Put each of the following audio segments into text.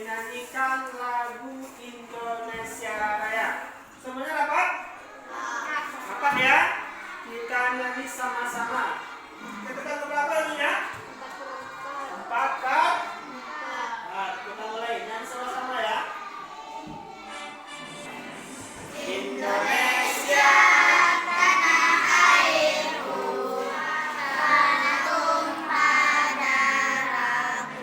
menyanyikan lagu Indonesia Raya. Semuanya dapat? Dapat ya? Kita nyanyi sama-sama. Kita berapa ini ya? 4 kan? Nah, kita mulai nyanyi sama-sama ya. Indonesia tanah airku, tanah tumpah darahku.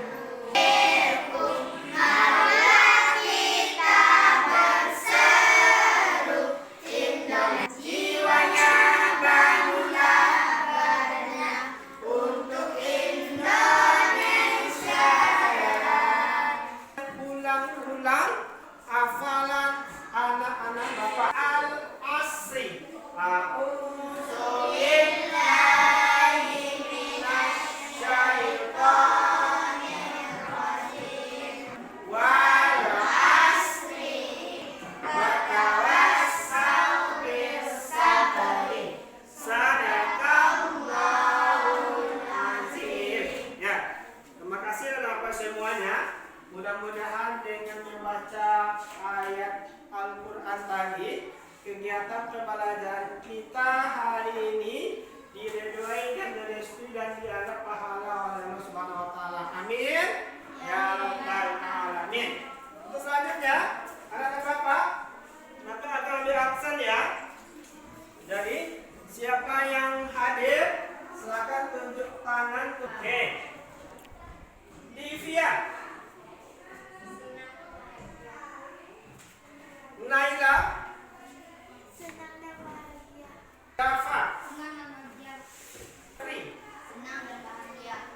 Marilah kita berseru, Indonesia jiwanya bangunlah badannya untuk Indonesia Raya. Ulang-ulang hafalan anak-anak Bapak Al-Asri. A'udzu billahi minasy syaithanir rajim. Wal 'asri wa tawassau bis sabri. Sadaqallahul azim. Ya, terima kasih Bapak semuanya. Mudah-mudahan dengan membaca ayat Al-Quran tadi, kegiatan pembelajaran kita hari ini diridhoi dan direstui dan dianggap pahala oleh Allah Subhanahu wa taala. Amin. Ya rabbal alamin. Untuk selanjutnya, anak-anak Bapak, maka akan lebih absen ya. Jadi, siapa yang hadir, silakan tunjuk tangan. Oke. Divya, Naila, Senang dan bahagia. Dafa, Senang dan bahagia. Tri, Senang dan bahagia.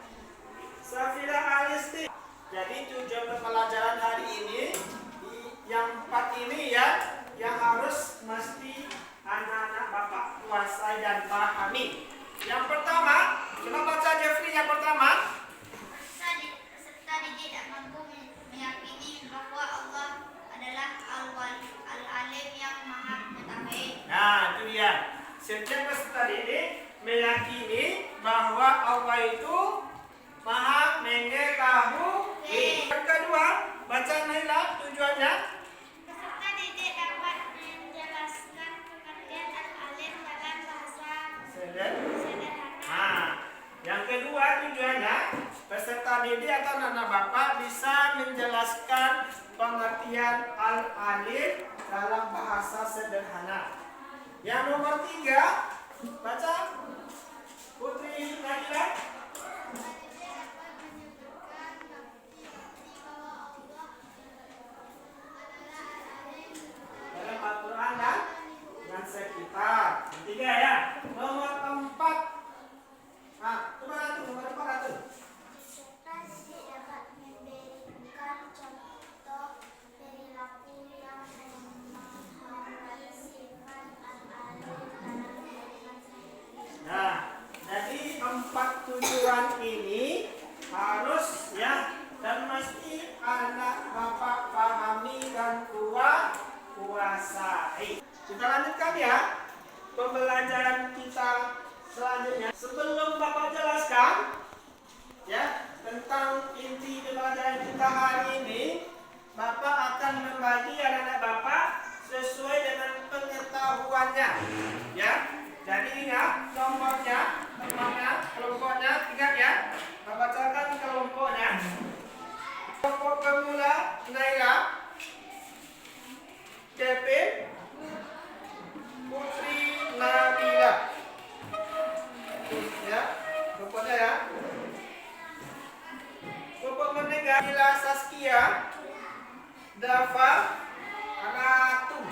Safira Alisti. Jadi tujuan pembelajaran hari ini yang 4 ini ya, yang harus mesti anak-anak Bapak kuasai dan pahami. Yang pertama, coba baca Jeffrey yang pertama. Peserta didik tak mampu meyakini bahwa Allah adalah Al-Alim yang Maha Mengetahui. Nah, itu dia. Setiap peserta didik meyakini bahwa Allah itu Maha Mengetahui. Yang kedua, baca Naila tujuannya. Peserta didik dapat menjelaskan pengertian Al-Alim dalam bahasa sederhana. Nah, yang kedua tujuannya, peserta didik atau anak Bapak bisa menjelaskan pengertian Al-Alim dalam bahasa sederhana. Yang nomor 3, baca Putri Nabila. Dalam Al-Quran dan sekitar. Ketiga ya. Nomor 4. Nah, coba Ratu, nomor 4 Ratu. Peserta didik dapat memberikan contoh perilaku yang memahami sifat Al-Alim dalam kehidupan sehari-hari. Nah, jadi 4 tujuan ini harus ya dan mesti anak Bapak pahami dan kuasai. Kita lanjutkan ya pembelajaran kita selanjutnya. Sebelum Bapak jelaskan ya tentang inti pembelajaran kita hari ini, Bapak akan membagi anak-anak Bapak sesuai dengan pengetahuannya. Ya. Jadi ingat kelompoknya, ingat ya. Bapak bacakan kelompoknya. Kelompok pemula Naila, Kevin, Putri Nabila. Ya, kelompoknya ya. Kelompok menengah Nila Saskia, Dafa, Ratu.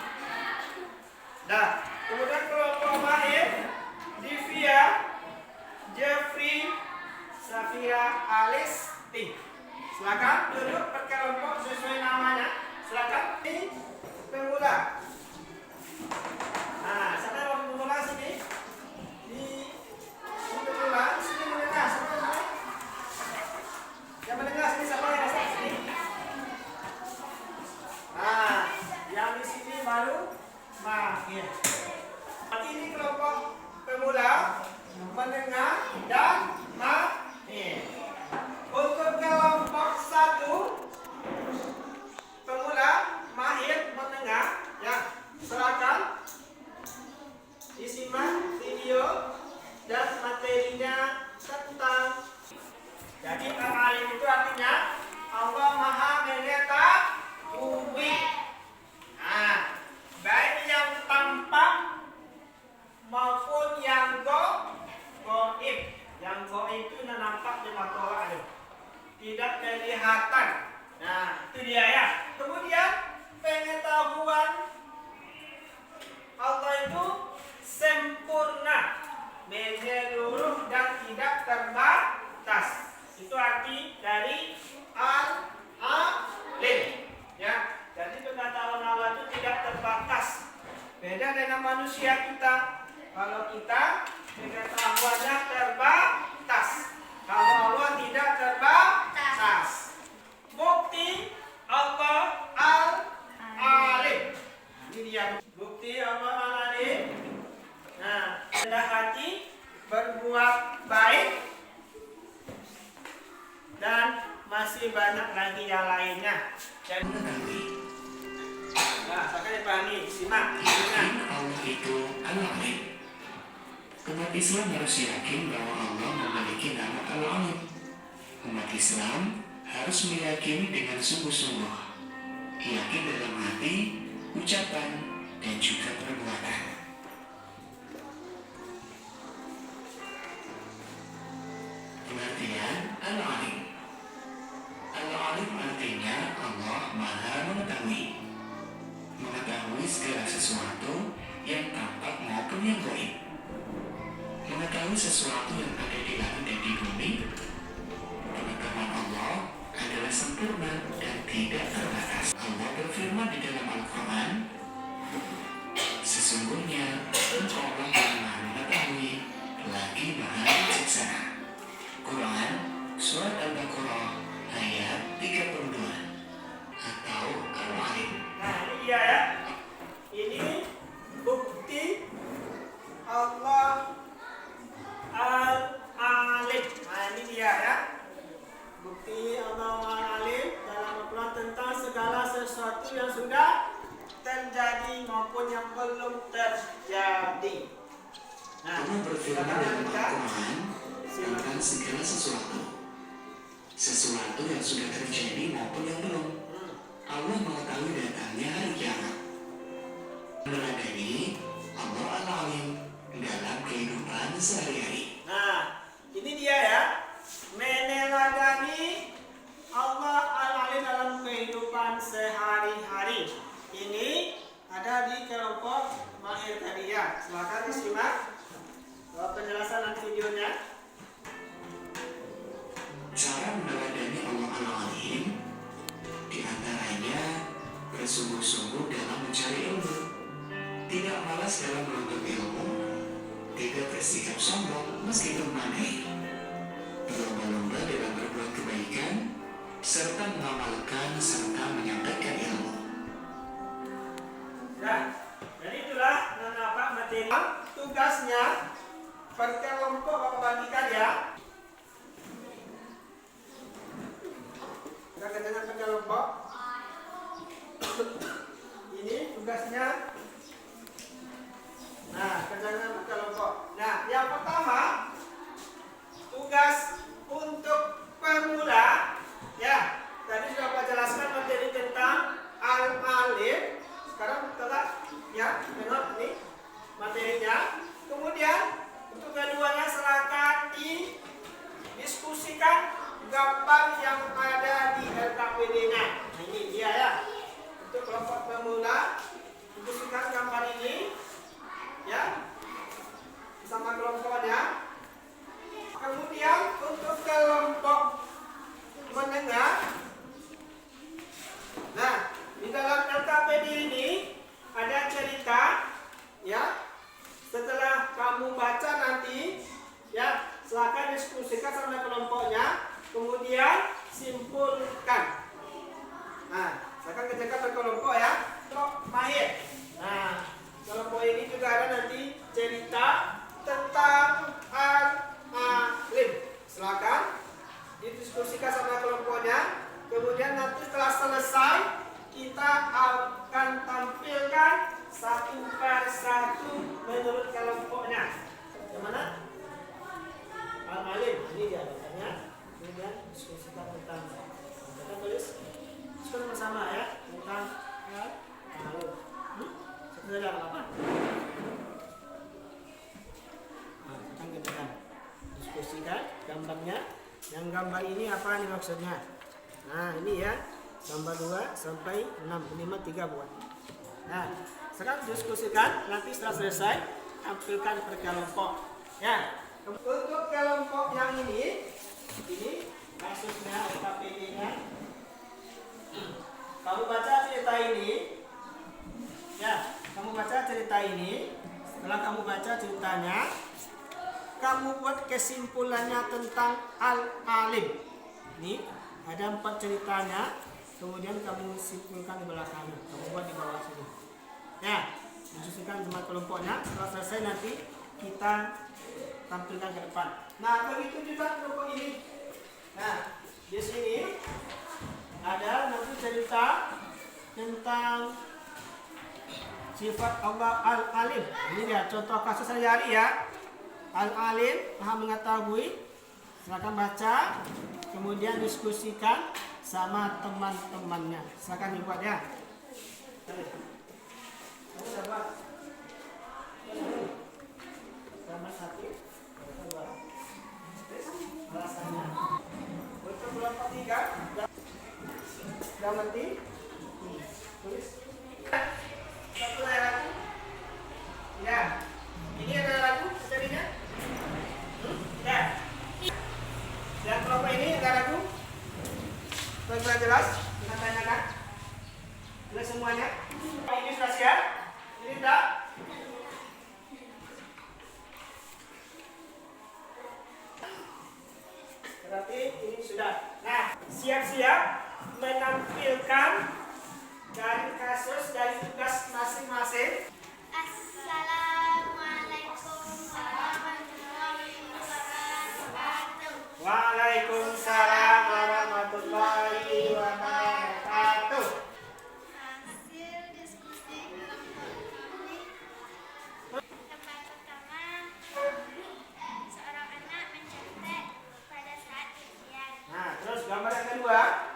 Dah. Kemudian kelompok mahir Divya, Jeffrey, Safira Alisti. Silakan duduk per kelompok sesuai namanya. Silakan ini pemula. Nah, siapa yang pemula sini? Di pemula sini menengah. Siapa yang menengah? Yang menengah sini siapa yang masuk sini? Nah, yang di sini baru mahir. Ini kelompok pemula, menengah, dan mahir. Untuk kelompok 1 manusia kita. Kalau kita pengetahuannya terbatas, kalau Allah tidak terbatas. Bukti Allah Al-Alim. Ini dia bukti Allah Al-Alim. Nah, rendah hati, berbuat baik, dan masih banyak lagi yang lainnya. Nah, sekarang dipahami, simak. Allah itu Al-Alim. Umat Islam harus yakin bahwa Allah memiliki nama Al-Alim. Umat Islam harus meyakini dengan sungguh-sungguh, yakin dalam hati, ucapan, dan juga perbuatan. Pengertian Al-Alim. Al-Alim artinya Allah Maha Mengetahui. Mengetahui segala sesuatu yang tampak maupun yang gaib. Mengetahui sesuatu yang ada di langit dan di bumi. Pengetahuan Allah adalah sempurna dan tidak terbatas. Allah berfirman di dalam Al-Quran, sesungguhnya Engkau Allah yang Maha Mengetahui lagi Maha Bijaksana. Quran Surat Al-Baqarah ayat 32 atau Al-Alim. Nah, ini dia ya. Ini bukti Allah Al-Alim. Nah, ini dia ya. Bukti Allah Al-Alim dalam Al-Quran tentang segala sesuatu yang sudah terjadi maupun yang belum terjadi. Nah, Allah berfirman dalam Al-Quran tentang segala sesuatu yang sudah terjadi maupun yang belum. Allah mengetahui datangnya hari kiamat. Meneladani Allah Al-Alim dalam kehidupan sehari-hari. Nah, ini dia ya. Meneladani Allah Al-Alim dalam kehidupan sehari-hari. Ini ada di kelompok mahir tadi ya. Silakan disimak penjelasan videonya. Cara meneladani Allah Al-Alim diantaranya bersungguh-sungguh dalam mencari ilmu, tidak malas dalam menuntut ilmu, tidak bersikap sombong meskipun pandai, berlomba-lomba dalam berbuat kebaikan, serta mengamalkan serta menyampaikan ilmu. Nah, jadi itulah materi tugasnya per kelompok Bapak bagikan ya. Kita dengan per kelompok. Ini tugasnya. Nah, kerjanya per kelompok. Nah, yang pertama tugas untuk pemula ya. Tadi sudah Pak jelaskan materi tentang Al-Alim. Sekarang kita ya, tengok ini materinya. Kemudian untuk keduanya silakan didiskusikan gambar yang ada di LKPD-nya. Nah, ini dia ya. Untuk kelompok pemula diskusikan gambar ini ya bersama kelompoknya. Kemudian untuk kelompok menengah, nah di dalam LKPD ini ada cerita ya. Setelah kamu baca nanti ya, silakan diskusikan sama kelompoknya, kemudian simpulkan. Nah, silakan kerjakan berkelompok ya. Kelompok mahir. Nah, kelompok ini juga ada nanti cerita tentang Al-Alim. Silakan didiskusikan sama kelompoknya. Kemudian nanti setelah selesai kita akan tampilkan satu per satu menurut kelompoknya. Yang mana? Al-Alim. Ini dia datanya. Kemudian diskusikan tentang. Kita tulis diskusikan bersama ya tentang Al-Alim. Sebenarnya apa? Nah, kita kan diskusikan gambarnya. Yang gambar ini apa nih maksudnya? Nah, ini ya. Gambar 2 sampai 6, minimal 3 buat. Nah, sekarang diskusikan, nanti setelah selesai tampilkan per kelompok. Ya, untuk kelompok yang ini kasusnya LKPD-nya. Kamu baca cerita ini, ya, kamu baca cerita ini. Setelah kamu baca ceritanya, kamu buat kesimpulannya tentang Al-Alim. Ini ada 4 ceritanya, kemudian kamu simpulkan di belakangnya. Kamu buat di bawah sini. Ya, disusunkan sama kelompoknya. Setelah selesai nanti kita tampilkan ke depan. Nah, begitu juga kelompok ini. Nah, di sini ada nanti cerita tentang sifat Allah Al-Alim. Ini dia contoh kasus sehari-hari ya. Al-Alim, Maha mengetahui. Silakan baca, kemudian diskusikan sama teman-temannya. Silakan dibuat ya. Kamu sabar. Sama satu. Alasannya. Untuk kelompok 3, sudah mengerti? Tulis. Satu lagu. Ya. Ini ada lagu jadinya. Ya. Yang kelompok ini ada lagu. Sudah jelas? Kita tanyakan. Jelas semuanya? Ini sudah siap? Ini sudah? Berarti ini sudah. Nah, siap-siap menampilkan dari kasus dari tugas masing-masing. Assalamualaikum warahmatullahi wabarakatuh. Waalaikumsalam warahmatullahi wabarakatuh. Hasil diskusi kelompok kami. Tempat pertama, seorang anak mencontek pada saat ujian. Nah, terus gambar yang kedua.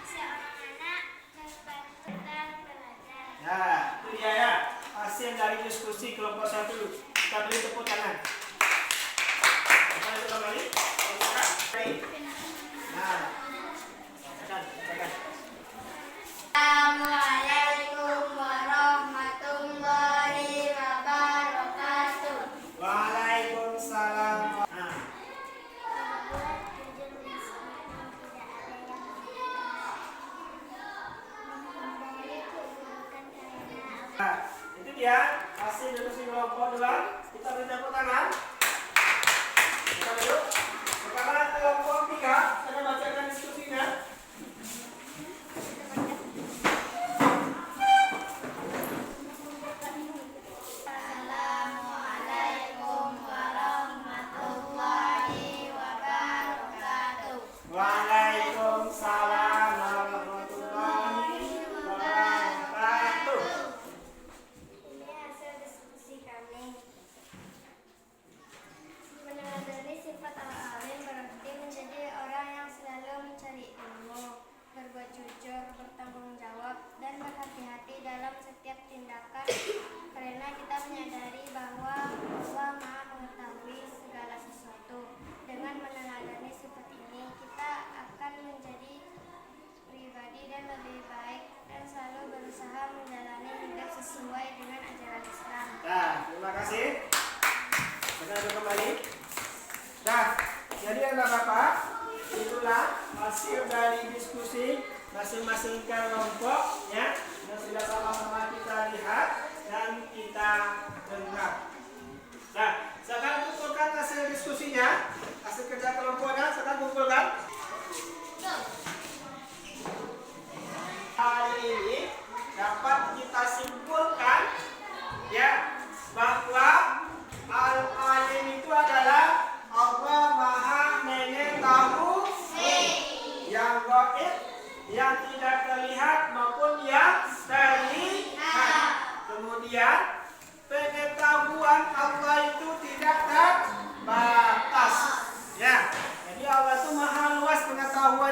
Seorang anak kesulitan belajar. Nah, itu dia ya hasil dari diskusi kelompok 1. Kita beri tepuk tangan. Kita kembali. Nah, bacakan. Assalamualaikum warahmatullahi wabarakatuh. Waalaikumsalam. Nah, Membuat jujur meskipun tidak ada yang menghindari keburukan karena nah, itu dia hasil diskusi kelompok 2. Kita beri tepuk tangan. Kita duduk. Sekarang kelompok 3, saya bacakan diskusinya. Assalamualaikum warahmatullahi wabarakatuh. Waalaikumsalam warahmatullahi wabarakatuh. Ini hasil diskusi kami. Meneladani sifat al-alim berarti menjadi orang yang selalu mencari ilmu, berbuat jujur, bertanggung jawab, dan berhati-hati dalam setiap tindakan karena kita menyadari bahwa Allah Maha mengetahui segala sesuatu. Dengan meneladani sifat ini, kita akan menjadi pribadi dan lebih baik dan selalu berusaha menjalani hidup sesuai dengan ajaran Islam. Nah, terima kasih. Kita duduk kembali. Nah, jadi anak-anak, itulah hasil dari diskusi masing-masing kelompok ya, yang sudah sama-sama kita lihat dan kita dengar. Nah, sekarang kumpulkan hasil diskusinya, hasil kerja kelompoknya, sekarang kumpulkan. Hari ini dapat kita simpulkan ya bahwa Al-Alim itu adalah Allah Maha mengetahui yang gaib, yang tidak terlihat maupun yang terlihat. Kemudian pengetahuan Allah itu tidak terbatas. Ya, jadi Allah itu maha luas pengetahuan.